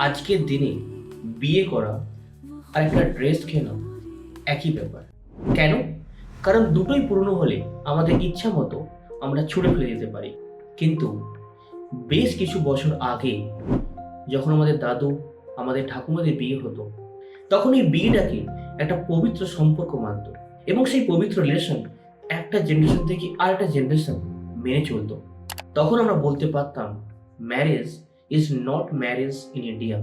আজকের দিনে বিয়ে করা আর একটা ড্রেস কেনা একই ব্যাপার। কেন? কারণ দুটোই পুরনো হলে আমাদের ইচ্ছা মতো আমরা ছুঁড়ে ফেলে দিতে পারি। কিন্তু বেশ কিছু বছর আগে যখন আমাদের দাদু আমাদের ঠাকুমাদের বিয়ে হতো, তখন এই বিয়েটাকে একটা পবিত্র সম্পর্ক মানত এবং সেই পবিত্র রিলেশন একটা জেনারেশন থেকে আর একটা জেনারেশন মেনে চলতো। তখন আমরা বলতে পারতাম, marriage is not marriage in India,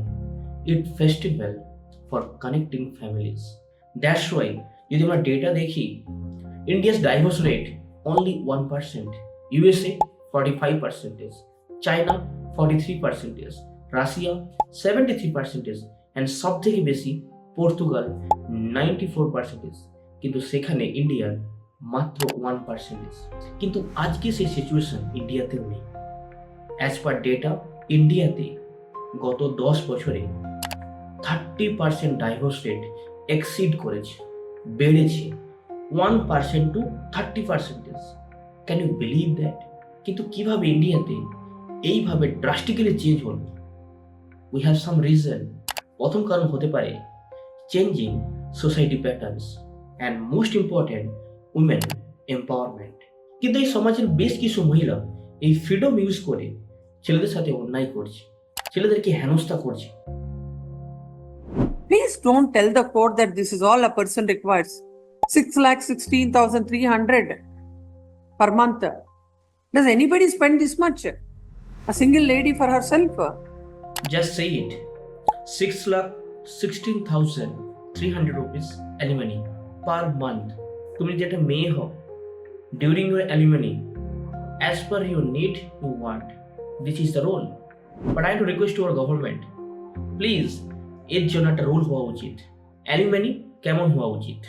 it festival for connecting families. That's why যদি আমরা ডেটা দেখি, India's divorce rate only 1%, USA 45%, China 43%, Russia 73%, and সব থেকে বেশি পর্তুগাল 94%। কিন্তু সেখানে ইন্ডিয়ার মাত্র 1%। কিন্তু আজকে সেই সিচুয়েশন ইন্ডিয়াতেও নেই। অ্যাজ পার ডেটা, ইন্ডিয়াতে গত 10 বছরে 30% ডাইভোর্স রেট এক্সিড করেছে, বেড়েছে 1% to 30%। Can you believe that? কিন্তু কিভাবে ইন্ডিয়াতে এইভাবে ড্রাস্টিক্যালি চেঞ্জ হল? We have some reason. প্রথম কারণ হতে পারে changing society patterns and most important women empowerment. কিন্তু এই সমাজের বেশ কিছু মহিলা এই ফ্রিডম ইউজ করে ছেলেদের সাথে অন্যায় করছে, ছেলেদেরকে হেনস্থা করছে। Please don't tell the court that this is all a person requires. 6,16,300 per month. Does anybody spend this much? A single lady for herself? Just say it. 6,16,300 rupees alimony per month. তুমি যদি একটা মেয়ে হও, during your alimony, as per your need, you want. This is the rule. But I have to request to our government, please, এর জন্য একটা rule হওয়া উচিত। অ্যালিমানি কেমন হওয়া উচিত?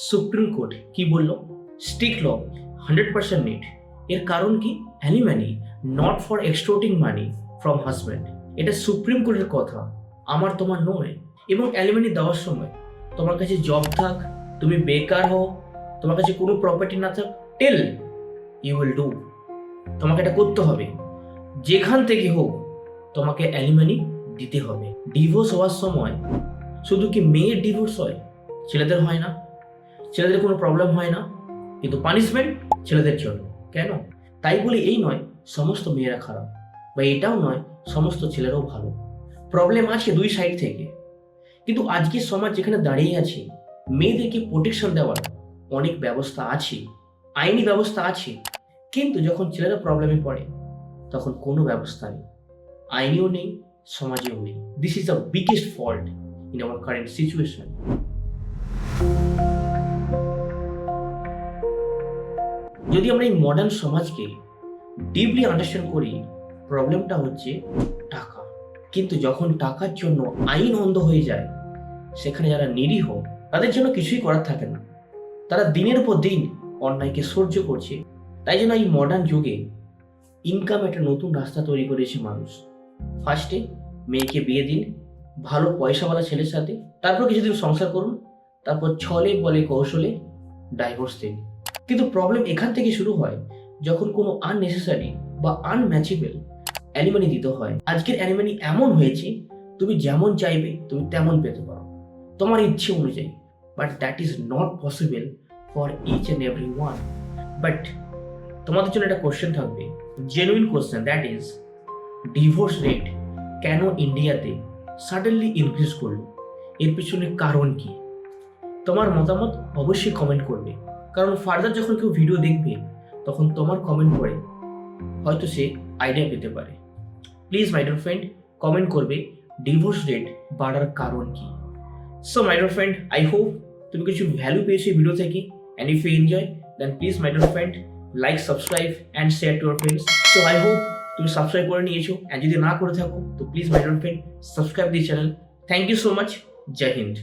সুপ্রিম কোর্ট কি বলল? Strict law, 100% need. এর কারণ কি? Alimony not for extorting money from husband. এটা সুপ্রিম কোর্টের কথা, আমার তোমার নয়। এবং অ্যালিমানি দেওয়ার সময় তোমার কাছে জব থাক, তুমি বেকার হও, তোমার কাছে কোনো প্রপার্টি না থাক, টেল ইউ উইল ডু। তোমাকে এটা করতে হবে, যেখান থেকে হোক তোমাকে অ্যালিমানি দিতে হবে। ডিভোর্স হওয়ার সময় শুধু কি মেয়ের ডিভোর্স হয়, ছেলেদের হয় না? ছেলেদের কোনো প্রবলেম হয় না, কিন্তু পানিশমেন্ট ছেলেদের জন্য। কেন? তাই বলে এই নয় সমস্ত মেয়েরা খারাপ, বা এটাও নয় সমস্ত ছেলেরাও ভালো। প্রবলেম আছে দুই সাইড থেকে। কিন্তু আজকের সমাজ যেখানে দাঁড়িয়ে আছে, মেয়েদেরকে প্রোটেকশন দেওয়ার অনেক ব্যবস্থা আছে, আইনি ব্যবস্থা আছে, কিন্তু যখন ছেলেরা প্রবলেমে পড়ে তখন কোনো ব্যবস্থা নেই, আইনিও নেই, সমাজেও নেই। This is the biggest fault in our current situation. যদি আমরা এই মডার্ন সমাজকে ডিপলি আন্ডারস্ট্যান্ড করি, প্রবলেমটা হচ্ছে টাকা। কিন্তু যখন টাকার জন্য আইন অন্ধ হয়ে যায়, সেখানে যারা নিরীহ তাদের জন্য কিছুই করার থাকে না, তারা দিনের পর দিন অন্যায়কে সহ্য করছে। তাই জন্য এই মডার্ন যুগে ইনকাম একটা নতুন রাস্তা তৈরি করেছে মানুষ। ফার্স্টে মেয়েকে বিয়ে দিন ভালো পয়সাওয়ালা ছেলের সাথে, তারপর কিছুদিন সংসার করুন, তারপর ছলে বলে কৌশলে ডাইভোর্স দিন। কিন্তু প্রবলেম এখান থেকে শুরু হয় যখন কোনো আননেসেসারি বা আনম্যাচেবল অ্যালিমানি দিতে হয়। আজকের অ্যালিমানি এমন হয়েছে, তুমি যেমন চাইবে তুমি তেমন পেতে পারো, তোমার ইচ্ছে অনুযায়ী। But that is not possible for each and every one. But তোমাদের জন্য একটা কোশ্চেন থাকবে, genuine question, that is divorce rate কেন ইন্ডিয়াতে সাডেনলি ইনক্রিজ করলো? এর পিছনে কারণ কি? তোমার মতামত অবশ্যই কমেন্ট করবে, কারণ ফার্দার যখন কেউ ভিডিও দেখবে তখন তোমার কমেন্ট পড়ে হয়তো সে আইডিয়া পেতে পারে। Please my dear friend, comment করবে ডিভোর্স রেট বাড়ার কারণ কি। So my dear friend, I hope তুমি কিছু ভ্যালু পেয়েছো এই ভিডিও থেকে, and if you enjoy then please my dear friend like, subscribe and share to your friends. So I hope তুমি সাবস্ক্রাইব করে নিয়েছো, অ্যান্ড যদি না করে থাকো তো please my dear friend subscribe this channel. Thank you so much. Jai Hind.